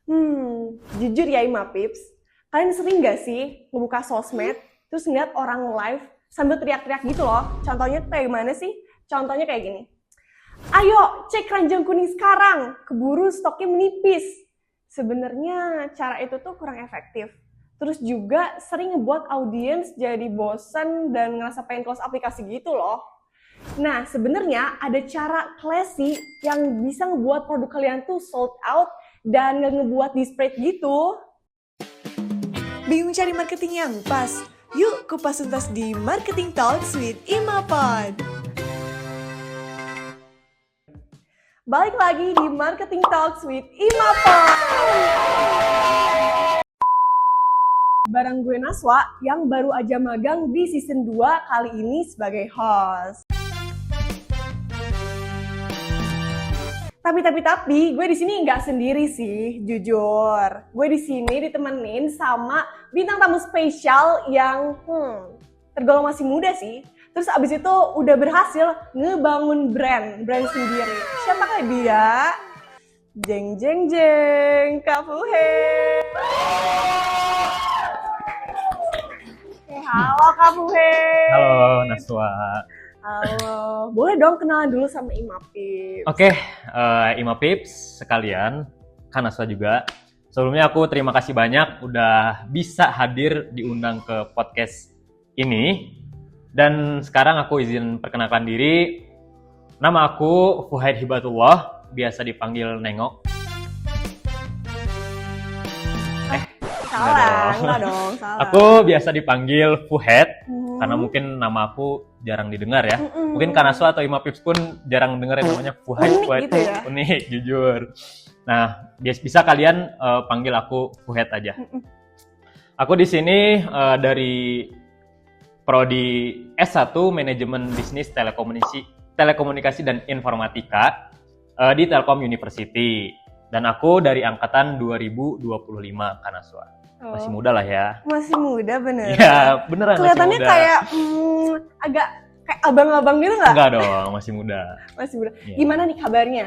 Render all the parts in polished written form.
Jujur ya Ima Pips, kalian sering gak sih ngebuka sosmed, terus ngeliat orang live sambil teriak-teriak gitu loh? Contohnya tuh kayak gimana sih? Contohnya kayak gini. Ayo, cek keranjang kuning sekarang, keburu stoknya menipis. Sebenarnya cara itu tuh kurang efektif. Terus juga sering ngebuat audiens jadi bosen dan ngerasa pengen close aplikasi gitu loh. Nah, sebenarnya ada cara classy yang bisa ngebuat produk kalian tuh sold out dan nggak ngebuat disparate gitu. Bingung cari marketing yang pas? Yuk kupas tuntas di Marketing Talks with Imapod. Balik lagi di Marketing Talks with Imapod. Bareng gue Naswa yang baru aja magang di season 2 kali ini sebagai host. Tapi gue di sini nggak sendiri sih, jujur. Gue di sini ditemenin sama bintang tamu spesial yang tergolong masih muda sih. Terus abis itu udah berhasil ngebangun brand sendiri. Siapakah dia? Jeng jeng jeng, Kak Fuhe. Halo Kak Fuhe. Halo Naswa. Halo, boleh dong kenalan dulu sama Ima Pips. Oke, Ima Pips sekalian, Kak Naswa juga. Sebelumnya aku terima kasih banyak udah bisa hadir diundang ke podcast ini. Dan sekarang aku izin perkenalkan diri. Nama aku Fuhaid Hibatullah, biasa dipanggil Nengok. Enggak dong, salah. Aku biasa dipanggil Fuhaid, karena mungkin nama aku jarang didengar ya. Mungkin Kak Naswa atau Ima Pips pun jarang dengar yang namanya Fuhaid. Unik gitu ya? Unik, jujur. Nah, bisa kalian panggil aku Fuhaid aja. Aku di sini dari Prodi S1 Manajemen Bisnis Telekomunikasi dan Informatika di Telkom University. Dan aku dari angkatan 2025, Kak Naswa. Masih muda lah ya. Masih muda bener. Iya, beneran kelihatannya masih muda. kayak agak kayak abang-abang gitu nggak? Enggak dong, masih muda. Masih muda. Iya. Gimana nih kabarnya?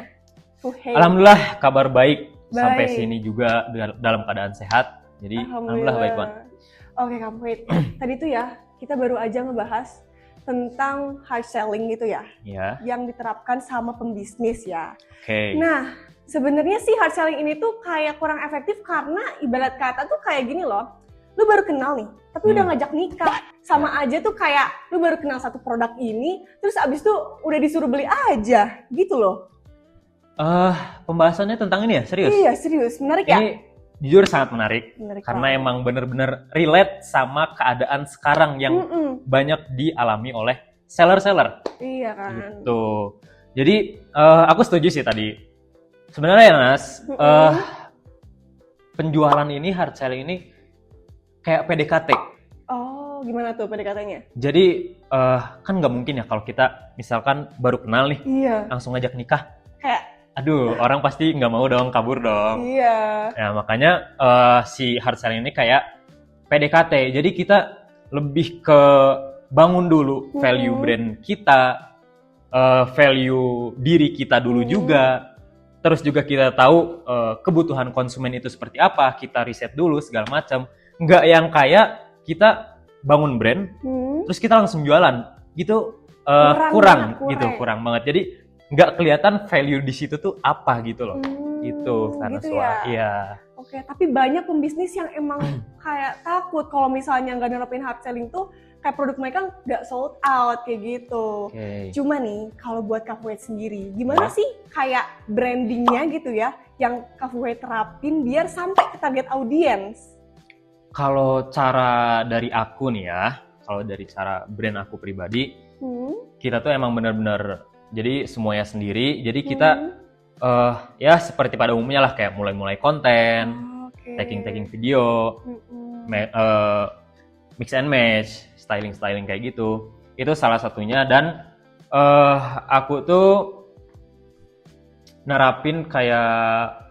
Fuhaid. Alhamdulillah kabar baik. Sampai sini juga dalam keadaan sehat. Jadi alhamdulillah baik banget. Oke Kak Fuhaid. Tadi tuh ya kita baru aja ngebahas tentang hard selling gitu ya. Iya. Yang diterapkan sama pembisnis ya. Oke. Nah, sebenarnya sih hard selling ini tuh kayak kurang efektif karena ibarat kata tuh kayak gini loh. Lu baru kenal nih, tapi udah ngajak nikah. Sama aja tuh kayak lu baru kenal satu produk ini, terus abis itu udah disuruh beli aja, gitu loh. Pembahasannya tentang ini ya, serius? Iya, serius. Menarik ya? Ini jujur sangat menarik. Karena banget. emang bener-bener relate sama keadaan sekarang yang banyak dialami oleh seller-seller. Iya kan. Gitu. Jadi aku setuju sih tadi. Sebenarnya ya Nas, penjualan ini, hard selling ini kayak PDKT. Oh, gimana tuh PDKT-nya? Jadi kan nggak mungkin ya kalau kita misalkan baru kenal nih, langsung ngajak nikah. Kayak, Aduh, orang pasti nggak mau dong, kabur dong. iya. Nah, makanya si hard selling ini kayak PDKT. Jadi kita lebih ke bangun dulu value brand kita, value diri kita dulu juga. Terus juga kita tahu kebutuhan konsumen itu seperti apa, kita riset dulu segala macam. Nggak yang kayak kita bangun brand, terus kita langsung jualan, gitu kurang banget. Jadi nggak kelihatan value di situ tuh apa gitu loh, gitu karena gitu ya? Iya. Oke, tapi banyak pembisnis yang emang kayak takut kalau misalnya nggak nerapin hard selling tuh kayak produk mereka nggak sold out kayak gitu. Cuma nih, kalau buat Kak Fuhaid sendiri, gimana sih kayak brandingnya gitu ya, yang Kak Fuhaid terapin biar sampai ke target audiens? Kalau cara dari aku nih ya, kalau dari cara brand aku pribadi, kita tuh emang bener-bener, jadi semuanya sendiri. Jadi kita ya seperti pada umumnya lah, kayak mulai konten, tagging video, mix and match, styling kayak gitu. Itu salah satunya. Dan aku tuh nerapin kayak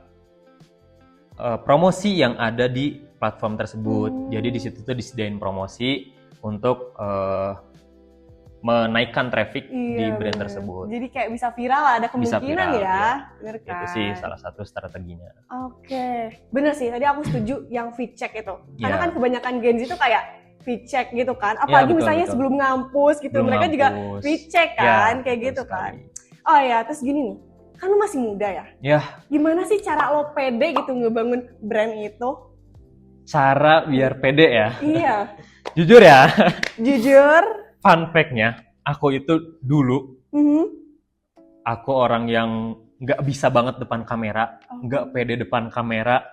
promosi yang ada di platform tersebut. Jadi di situ tuh disediain promosi untuk menaikkan traffic di Iya, brand bener. tersebut. Jadi kayak bisa viral lah, ada Bisa kemungkinan viral, ya. iya. Bener Itu kan? sih salah satu strateginya. Oke, bener sih. Tadi aku setuju yang feed check itu. Karena Iya. kan kebanyakan Gen Z itu kayak feed check gitu kan. Apalagi betul, misalnya betul. sebelum ngampus gitu, Belum mereka juga ngampus. feed check Ya, kan, kayak betul gitu sekali. kan. Oh ya, terus gini nih, kan lu masih muda ya. Ya, Gimana sih cara lo pede gitu ngebangun brand itu? cara biar pede ya. Iya, Jujur ya, jujur. fun fact-nya, aku itu dulu, Mhm. aku orang yang nggak bisa banget depan kamera, nggak pede depan kamera.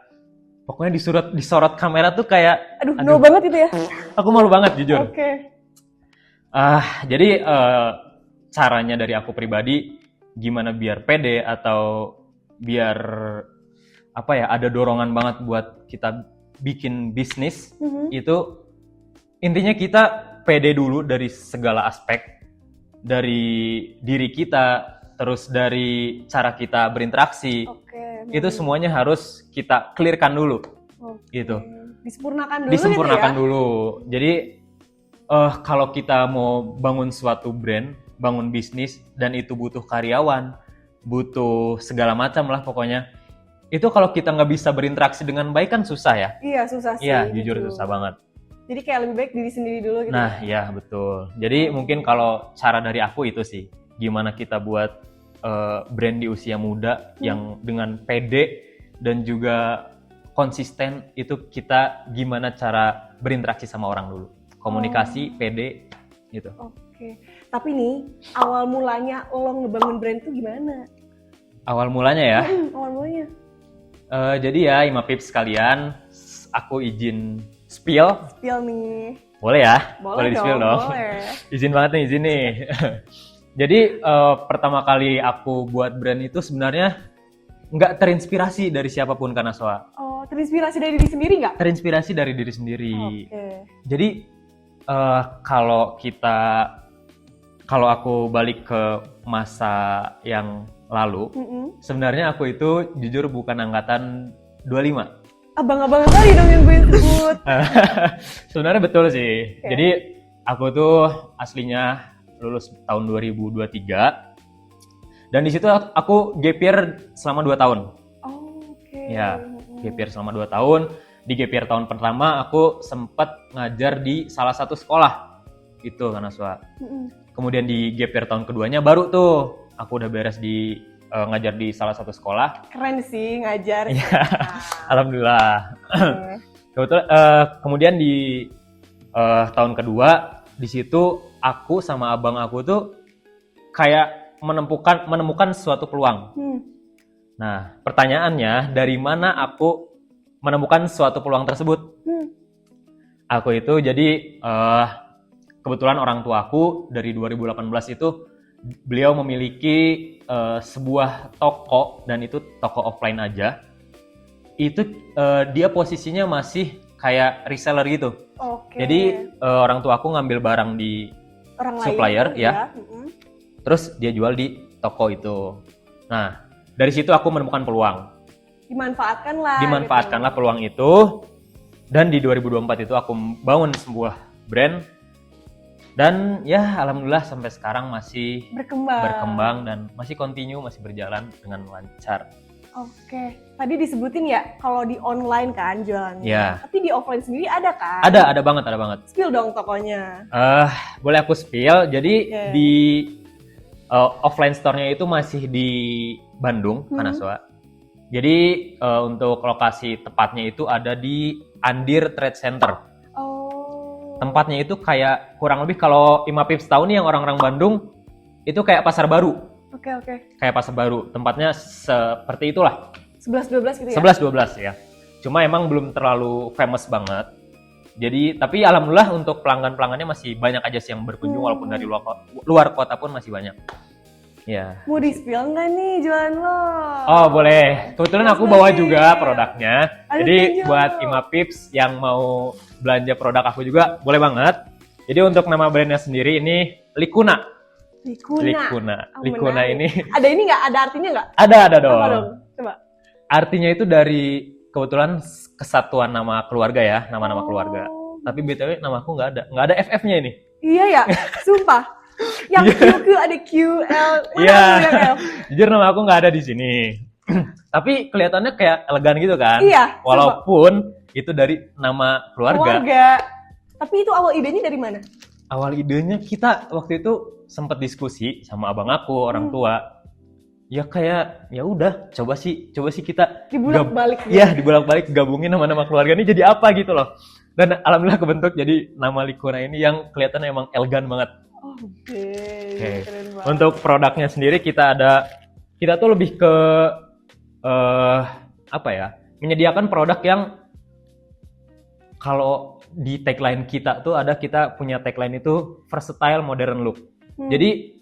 Pokoknya disorot kamera tuh kayak, Aduh, no banget itu ya. aku malu banget jujur. Oke. Jadi caranya dari aku pribadi, gimana biar pede atau biar apa ya, ada dorongan banget buat kita bikin bisnis, Mhm. itu intinya kita pede dulu dari segala aspek, dari diri kita, terus dari cara kita berinteraksi, Oke. itu semuanya harus kita clearkan dulu, Oke. gitu. Disempurnakan dulu Disempurnakan gitu ya. dulu. Jadi kalau kita mau bangun suatu brand, bangun bisnis, dan itu butuh karyawan, butuh segala macam lah pokoknya. Itu kalau kita nggak bisa berinteraksi dengan baik kan susah ya. Iya, susah sih. Iya, jujur gitu. susah banget. Jadi kayak lebih baik diri sendiri dulu gitu. Nah, ya betul. Jadi mungkin kalau cara dari aku itu sih, gimana kita buat brand di usia muda yang dengan pede dan juga konsisten, itu kita gimana cara berinteraksi sama orang dulu. Komunikasi, pede, gitu. Oke. Tapi nih, awal mulanya lo ngebangun brand tuh gimana? Awal mulanya ya. Awal mulanya. Jadi ya, Imapips sekalian, aku izin spill. Spill nih. Boleh ya? Boleh di spill dong. boleh. Izin banget nih, izin nih. Jadi pertama kali aku buat brand itu sebenarnya nggak terinspirasi dari siapapun karena Soa. Oh, terinspirasi dari diri sendiri nggak? Terinspirasi dari diri sendiri. Oke. Jadi kalau aku balik ke masa yang lalu, Mm-mm. sebenarnya aku itu jujur bukan angkatan 25. Abang-abang tadi dong yang gue sebut. Sebenarnya betul sih. Oke. Jadi aku tuh aslinya lulus tahun 2023. Dan di situ aku gap year selama 2 tahun. Oh, oke. Ya, gap year selama 2 tahun. Di gap year tahun pertama aku sempat ngajar di salah satu sekolah. Gitu kan Aswa. Mm-mm. Kemudian di gap year tahun keduanya baru tuh aku udah beres di ngajar di salah satu sekolah. Keren sih ngajar. Iya. Nah, Alhamdulillah. oke. Kebetulan kemudian di tahun kedua di situ aku sama abang aku tuh kayak menemukan suatu peluang. Nah, pertanyaannya dari mana aku menemukan suatu peluang tersebut? Aku itu jadi kebetulan orang tua aku dari 2018 itu beliau memiliki sebuah toko, dan itu toko offline aja. Itu dia posisinya masih kayak reseller gitu. Oke. Jadi orang tua aku ngambil barang di orang supplier, lain, ya. Mm-mm. terus dia jual di toko itu. Nah, dari situ aku menemukan peluang. Dimanfaatkanlah gitu. peluang itu, dan di 2024 itu aku bangun sebuah brand, dan ya alhamdulillah sampai sekarang masih berkembang dan masih continue, masih berjalan dengan lancar. Oke, tadi disebutin ya kalau di online kan jualannya. Ya. Tapi di offline sendiri ada kan? Ada banget. Spill dong tokonya. Boleh aku spill. Jadi Oke. di offline store-nya itu masih di Bandung, Kanaswa. Jadi untuk lokasi tepatnya itu ada di Andir Trade Center. Oh. Tempatnya itu kayak kurang lebih kalau Imapips tahu nih yang orang-orang Bandung, itu kayak pasar baru. Oke. Kayak pasar baru. Tempatnya seperti itulah. 11-12 gitu ya? 11-12 ya. Cuma emang belum terlalu famous banget. Jadi, tapi alhamdulillah untuk pelanggan-pelanggannya masih banyak aja sih yang berkunjung, walaupun dari luar kota pun masih banyak. Ya. Mau di-spill nggak nih jualan lo? Oh boleh. Kebetulan aku bawa juga produknya. Ayo, Jadi tunjuk. buat Imapips yang mau belanja produk aku juga boleh banget. Jadi untuk nama brandnya sendiri ini Likuna. Likuna. Oh, Likuna menarik. ini Ada ini nggak? Ada artinya nggak? ada dong. Apa dong? Coba. Artinya itu dari kebetulan kesatuan nama keluarga ya, nama-nama Oh. keluarga. Tapi BTW nama aku nggak ada FF-nya ini. Iya ya, sumpah. Yang Q ada QL. Mana Iya. yang L? Jujur nama aku nggak ada di sini. Tapi kelihatannya kayak elegan gitu kan. Iya, Walaupun itu dari nama keluarga. Tapi itu awal idenya dari mana? Awal idenya kita waktu itu sempat diskusi sama abang aku, orang tua. Ya kayak ya udah coba sih kita Dibulak-balik gitu. Iya, dibolak-balik gabungin nama-nama keluarga ini jadi apa gitu loh. Dan alhamdulillah kebentuk jadi nama Likuna ini yang kelihatannya emang elegan banget. Oke. Oke. Keren banget. Untuk produknya sendiri kita tuh lebih ke apa ya? Menyediakan produk yang kalau di tagline kita tuh kita punya tagline itu versatile modern look. Jadi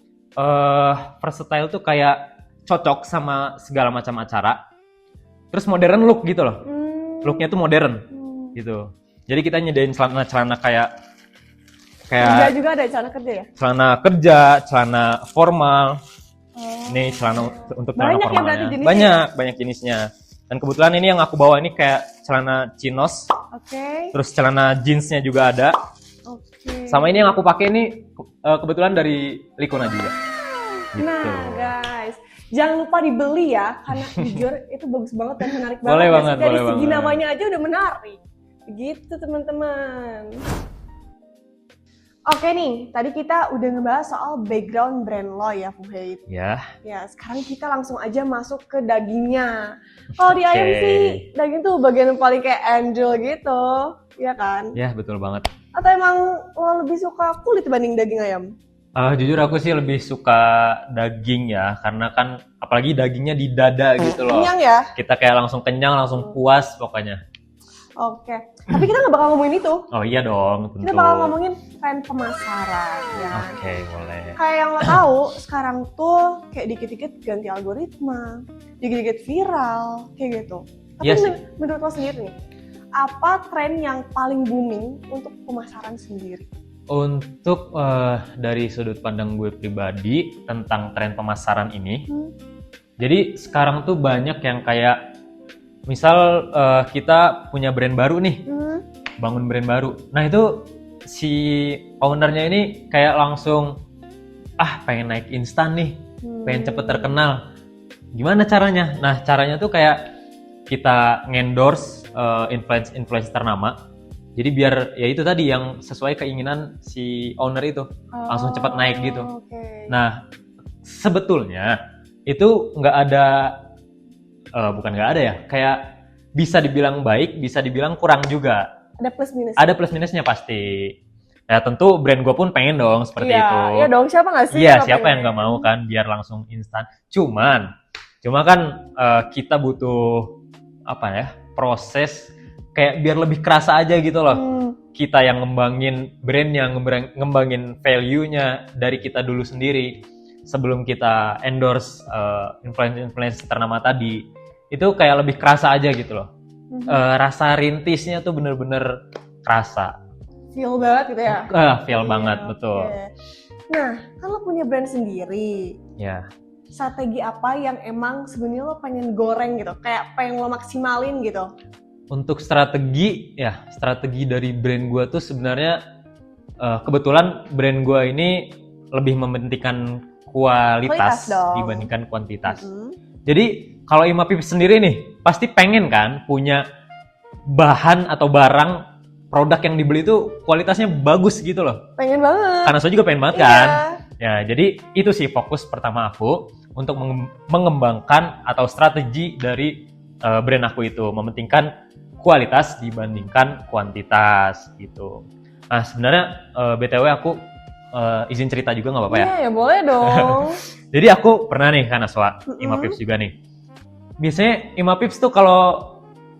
versatile tuh kayak cocok sama segala macam acara. Terus modern look gitu loh. Looknya tuh modern gitu. Jadi kita nyediain celana-celana kayak Enggak juga ada celana kerja ya? celana kerja, celana formal. Ini celana untuk celana Banyak ya formalnya. berarti jenisnya? Banyak jenisnya. Dan kebetulan ini yang aku bawa ini kayak celana chinos, Oke. terus celana jeansnya juga ada. Oke. Sama ini yang aku pakai ini kebetulan dari Likuna juga. Gitu. Nah, guys, jangan lupa dibeli ya, karena jujur itu bagus banget dan menarik banget. Boleh ya. banget, Dari boleh segi banget. namanya aja udah menarik. Begitu teman-teman. Oke nih, tadi kita udah ngebahas soal background brand lo ya, Fuhaid. Ya, Ya, sekarang kita langsung aja masuk ke dagingnya. Kalau di ayam Oke. sih, daging tuh bagian yang paling kayak angel gitu, ya kan? ya betul banget. Atau emang lo lebih suka kulit dibanding daging ayam? Jujur aku sih lebih suka daging ya, karena kan apalagi dagingnya di dada gitu loh. Kenyang ya? Kita kayak langsung kenyang, langsung puas pokoknya. Oke. Tapi kita nggak bakal ngomongin itu. Oh iya dong, tentu. Kita bakal ngomongin tren pemasaran, ya kan? Oke, boleh. Kayak yang lo tahu, sekarang tuh kayak dikit-dikit ganti algoritma, dikit-dikit viral, kayak gitu. Tapi Iya sih. menurut lo sendiri nih, apa tren yang paling booming untuk pemasaran sendiri? Untuk dari sudut pandang gue pribadi tentang tren pemasaran ini, jadi sekarang tuh banyak yang kayak misal kita punya brand baru nih, bangun brand baru. Nah itu si ownernya ini kayak langsung pengen naik instan nih, pengen cepet terkenal. Gimana caranya? Nah caranya tuh kayak kita ngendorse influencer ternama. Jadi biar ya itu tadi yang sesuai keinginan si owner itu langsung cepat naik gitu. Oke. Nah sebetulnya itu nggak ada, bukan nggak ada ya, kayak bisa dibilang baik, bisa dibilang kurang juga. Ada plus minus. Ada plus minusnya pasti. Ya tentu brand gue pun pengen dong seperti itu. Iya dong, siapa nggak sih? Iya, nggak siapa pengen? yang nggak mau kan biar langsung instan. Cuma kan kita butuh apa ya, proses kayak biar lebih kerasa aja gitu loh. Kita yang ngembangin brandnya, ngembangin value-nya dari kita dulu sendiri sebelum kita endorse influencer ternama tadi. Itu kayak lebih kerasa aja gitu loh. Rasa rintisnya tuh bener-bener kerasa. Feel banget gitu ya? Feel Iya, banget, oke. betul. Nah, kan lo punya brand sendiri. Ya. Strategi apa yang emang sebenarnya lo pengen goreng gitu? Kayak pengen lo maksimalin gitu? Untuk strategi dari brand gue tuh sebenarnya kebetulan brand gue ini lebih mementingkan kualitas dong. dibandingkan kuantitas. Jadi kalau Imapips sendiri nih pasti pengen kan punya bahan atau barang produk yang dibeli itu kualitasnya bagus gitu loh. Pengen banget. Karena saya juga pengen banget Iya. kan. Ya jadi itu sih fokus pertama aku untuk mengembangkan atau strategi dari brand aku itu, mementingkan kualitas dibandingkan kuantitas gitu. Nah sebenarnya BTW aku izin cerita juga nggak apa-apa ya? Iya, ya boleh dong. Jadi aku pernah nih kan Aswa, Imapips juga nih. Biasanya Imapips tuh kalau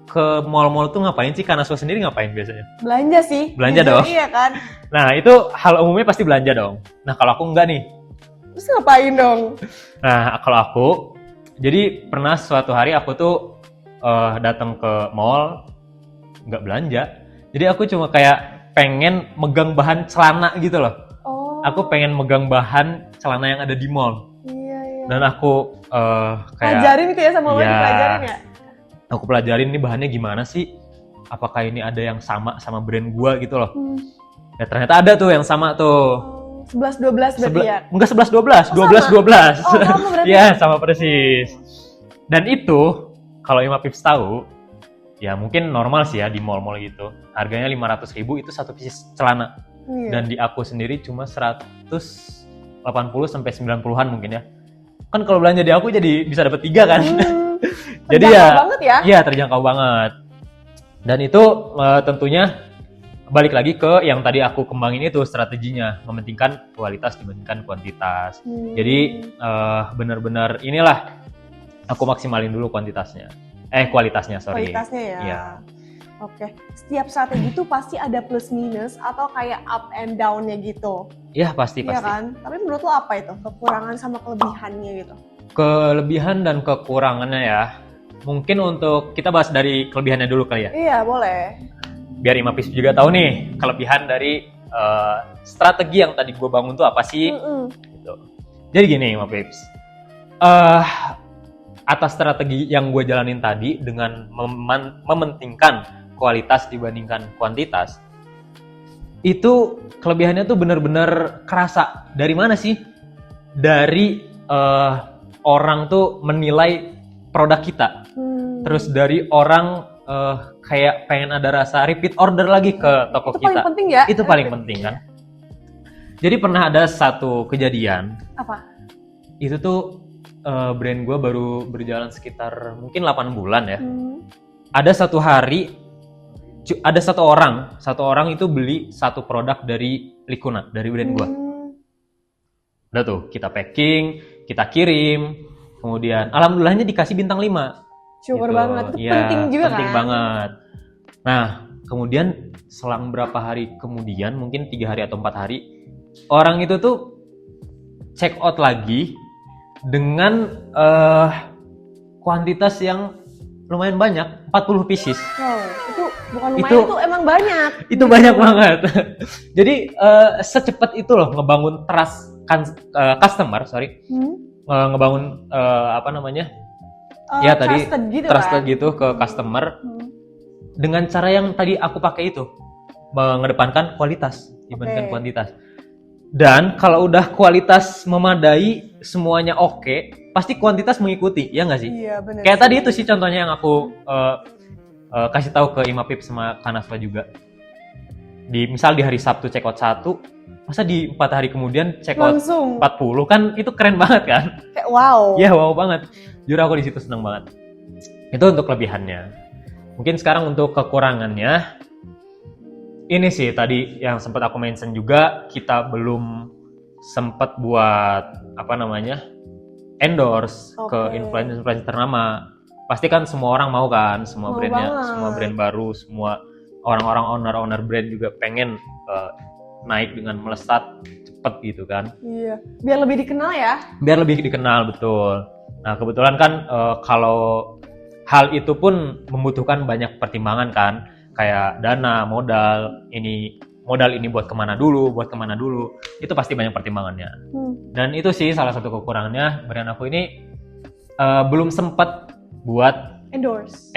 ke mall-mall tuh ngapain sih? Kan Aswa sendiri ngapain biasanya? Belanja sih. Belanja Jujur, dong. Iya kan? Nah itu hal umumnya pasti belanja dong. Nah kalau aku enggak nih. Terus ngapain dong? Nah kalau aku, jadi pernah suatu hari aku tuh datang ke mall, nggak belanja. Jadi aku cuma kayak pengen megang bahan celana gitu loh. Oh. Aku pengen megang bahan celana yang ada di mall. Iya. Dan aku kayak Pelajarin itu ya sama lo, Iya. dipelajarin ya? aku pelajarin ini bahannya gimana sih? Apakah ini ada yang sama brand gua gitu loh? Ya ternyata ada tuh yang sama tuh. 11-12 berarti ya? Enggak 11-12, Oh, 12-12. Oh, sama berarti. Iya, sama persis. Dan itu, kalau Ima Pips tahu, ya mungkin normal sih ya di mall-mall gitu. Harganya 500.000 itu satu pieces celana. Iya. Dan di aku sendiri cuma 180 sampai 90-an mungkin ya. Kan kalau belanja di aku jadi bisa dapat 3 kan. Jadi Terjangkau ya banget ya? Iya, terjangkau banget. Dan itu tentunya balik lagi ke yang tadi aku kembangin itu strateginya, mementingkan kualitas dibandingkan kuantitas. Jadi benar-benar inilah aku maksimalin dulu kualitasnya, sorry. Kualitasnya ya. Iya. Oke. Setiap strategi itu pasti ada plus minus atau kayak up and down-nya gitu. Iya pasti. Iya kan? Tapi menurut lo apa itu? Kekurangan sama kelebihannya gitu. Kelebihan dan kekurangannya ya. Mungkin untuk kita bahas dari kelebihannya dulu kali ya. Iya, boleh. Biar Ima Pips juga tahu nih kelebihan dari strategi yang tadi gue bangun tuh apa sih? Gitu. Jadi gini Ima Pips. Atas strategi yang gue jalanin tadi dengan mementingkan kualitas dibandingkan kuantitas, itu kelebihannya tuh bener-bener kerasa. Dari mana sih? Dari orang tuh menilai produk kita. Terus dari orang kayak pengen ada rasa repeat order lagi ke toko Itu kita. paling penting ya? Itu paling penting kan. Jadi pernah ada satu kejadian. Apa? Itu tuh brand gue baru berjalan sekitar mungkin 8 bulan ya. Ada satu hari, ada satu orang itu beli satu produk dari Likuna, dari brand gue. Udah tuh, kita packing, kita kirim, kemudian alhamdulillahnya dikasih bintang 5. Syukur gitu. banget, itu Ya, penting juga penting kan? banget. Nah, kemudian selang berapa hari kemudian, mungkin 3 hari atau 4 hari, orang itu tuh check out lagi dengan kuantitas yang lumayan banyak, 40 pieces. Wow, itu bukan lumayan, Itu- itu emang banyak. Itu banyak banget. Jadi secepat itu loh ngebangun trust customer, ngebangun apa namanya? Ya tadi Trusted gitu trusted kan? gitu ke customer dengan cara yang tadi aku pakai itu, mengedepankan kualitas dibandingkan Oke. kuantitas. Dan kalau udah kualitas memadai, semuanya oke, pasti kuantitas mengikuti, ya nggak sih? Iya, benar. Kayak tadi itu sih contohnya yang aku kasih tahu ke Ima Pips sama Kanasva juga. Misal di hari Sabtu check out 1, masa di 4 hari kemudian check out Langsung 40, kan itu keren banget kan? kayak wow. Iya, wow banget. Jujur aku di situ seneng banget. Itu untuk kelebihannya. Mungkin sekarang untuk kekurangannya, ini sih tadi yang sempat aku mention juga, kita belum sempat buat apa namanya endorse ke influencer ternama. Pasti kan semua orang mau kan, semua Mau brandnya, banget. semua brand baru, semua orang-orang owner brand juga pengen naik dengan melesat cepet gitu kan. Iya, biar lebih dikenal ya. Biar lebih dikenal, betul. Nah kebetulan kan kalau hal itu pun membutuhkan banyak pertimbangan kan, kayak dana, modal ini buat kemana dulu, itu pasti banyak pertimbangannya. Dan itu sih salah satu kekurangannya brand aku ini belum sempat buat endorse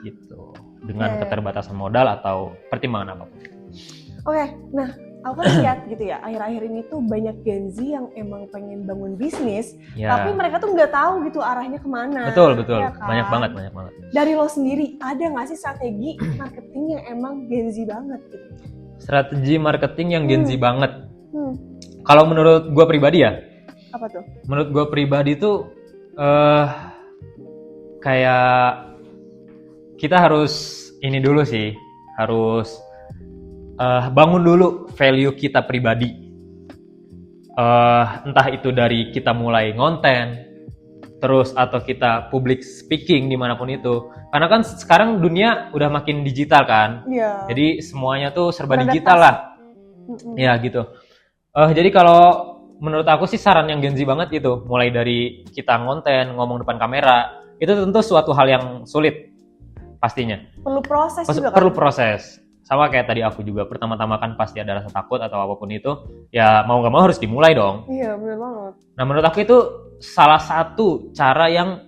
gitu dengan keterbatasan modal atau pertimbangan apapun. Oke, nah aku kan lihat gitu ya, akhir-akhir ini tuh banyak Gen Z yang emang pengen bangun bisnis, Ya. tapi mereka tuh nggak tahu gitu arahnya kemana. Betul, Ya kan? banyak banget. Dari lo sendiri, ada nggak sih strategi marketing yang emang Gen Z banget gitu? Strategi marketing yang Gen Z banget. Hmm, Kalau menurut gue pribadi ya, apa tuh? menurut gue pribadi tuh kayak kita harus ini dulu sih, harus bangun dulu value kita pribadi. Entah itu dari kita mulai ngonten, terus atau kita public speaking dimanapun itu. Karena kan sekarang dunia udah makin digital kan, Iya. jadi semuanya tuh serba Beradaptasi. digital lah. Ya gitu. Jadi kalau menurut aku sih saran yang Gen Z banget gitu, mulai dari kita ngonten, ngomong depan kamera, itu tentu suatu hal yang sulit pastinya. Perlu proses juga kan? Perlu proses. Sama kayak tadi aku juga, pertama-tama kan pasti ada rasa takut atau apapun itu, ya mau nggak mau harus dimulai dong. Iya, bener banget. Nah menurut aku itu salah satu cara yang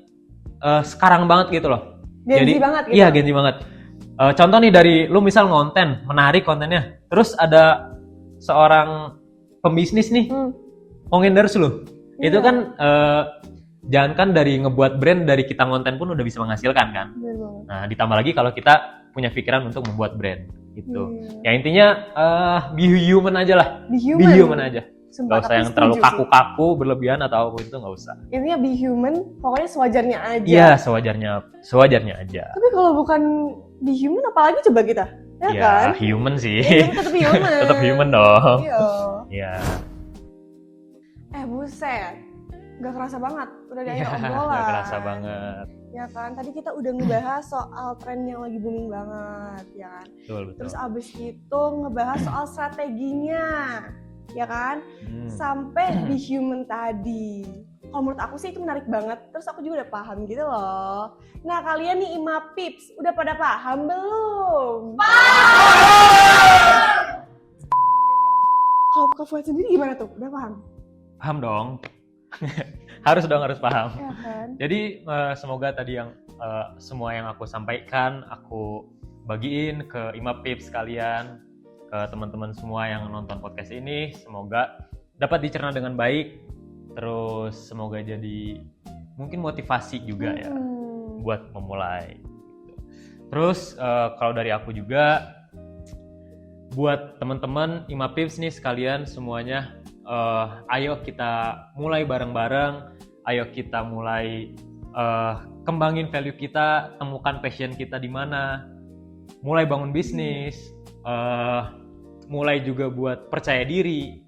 sekarang banget gitu loh. Gen Z banget gitu? Iya, Gen Z banget. Contoh nih dari lu misal ngonten, menarik kontennya, terus ada seorang pembisnis nih, Hmm. endorse loh. Itu Iya. kan jangankan dari ngebuat brand, dari kita ngonten pun udah bisa menghasilkan kan. Bener banget. Nah, ditambah lagi kalau kita punya pikiran untuk membuat brand gitu. Iya. Ya intinya be human aja lah. Be Be human. human aja. Sumpah, Gak usah tapi yang terlalu setuju sih. kaku-kaku, berlebihan atau apa itu gak usah. Intinya be human, pokoknya sewajarnya aja. Iya, sewajarnya aja. Tapi kalau bukan be human, apalagi coba kita? Ya Ya, kan? human sih. Ya, tetap human. Tetap human dong. Iya. Iya. Buset. Gak kerasa banget. Udah ada Iya, obrolan. gak kerasa banget. Ya kan? Tadi kita udah ngebahas soal tren yang lagi booming banget, ya kan? Betul. Terus abis itu ngebahas soal strateginya, ya kan? Sampai be human tadi. Kalau menurut aku sih itu menarik banget. Terus aku juga udah paham gitu loh. Nah, kalian nih Ima Pips, udah pada paham belum? Kalau Kak Fuad sendiri gimana tuh? Udah paham? Paham dong. harus paham. Ya kan? Jadi semoga tadi yang semua yang aku sampaikan aku bagiin ke Ima Pips kalian, ke teman-teman semua yang nonton podcast ini, semoga dapat dicerna dengan baik. Terus semoga jadi mungkin motivasi juga ya buat memulai. Terus kalau dari aku juga buat teman-teman Ima Pips nih sekalian semuanya, ayo kita mulai bareng-bareng, ayo kita mulai kembangin value kita, temukan passion kita di mana, mulai bangun bisnis, mulai juga buat percaya diri.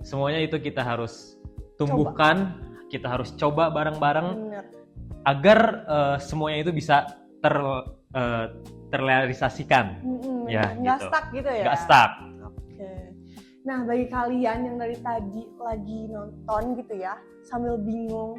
Semuanya itu kita harus tumbuhkan, kita harus coba bareng-bareng. Bener. Agar semuanya itu bisa terrealisasikan. Ya, Nggak gitu. stuck gitu ya? Nggak stuck. Oke. Nah, bagi kalian yang dari tadi lagi nonton gitu ya, sambil bingung,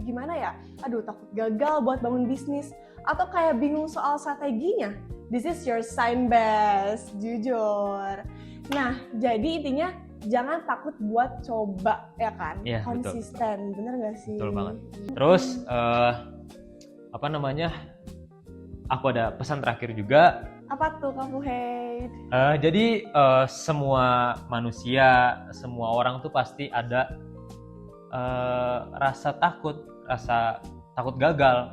gimana ya? Aduh, takut gagal buat bangun bisnis. Atau kayak bingung soal strateginya. This is your sign, best. Jujur. Nah, jadi intinya jangan takut buat coba, ya kan? Iya, konsisten, bener gak sih? Betul banget. Terus aku ada pesan terakhir juga. Apa tuh kamu hate? Jadi semua manusia, semua orang tuh pasti ada rasa takut gagal.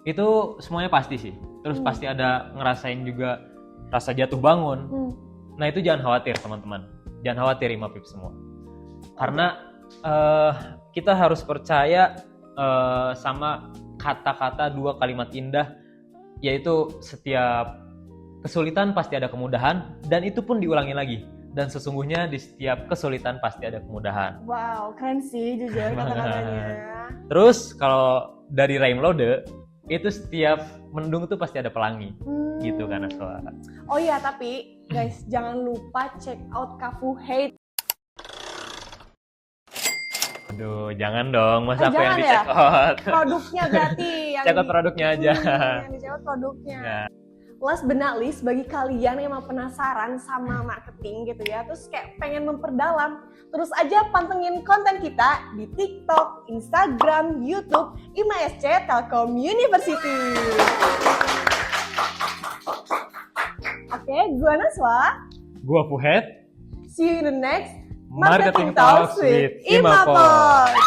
Itu semuanya pasti sih. Terus pasti ada ngerasain juga rasa jatuh bangun. Nah itu jangan khawatir teman-teman. Jangan khawatir Ima Pips semua. Karena kita harus percaya sama kata-kata dua kalimat indah, yaitu setiap kesulitan pasti ada kemudahan, dan itu pun diulangi lagi. Dan sesungguhnya di setiap kesulitan pasti ada kemudahan. Wow, keren sih jujur kata-katanya. Terus kalau dari Rhyme Lode, itu setiap mendung tuh pasti ada pelangi. Gitu kan Aswa. Oh iya, tapi guys jangan lupa check out Kafu Hate. Aduh, jangan dong, masa aku Jangan yang ya? di-check out. Produknya berarti yang Check out produknya aja. yang di check out produknya. Ya. Last but not least, bagi kalian yang emang penasaran sama marketing gitu ya, terus kayak pengen memperdalam, terus aja pantengin konten kita di TikTok, Instagram, YouTube, IMASC Telkom University. Oke, gua Naswa. Gua Fuhed. See you in the next Marketing Talks with Imapod.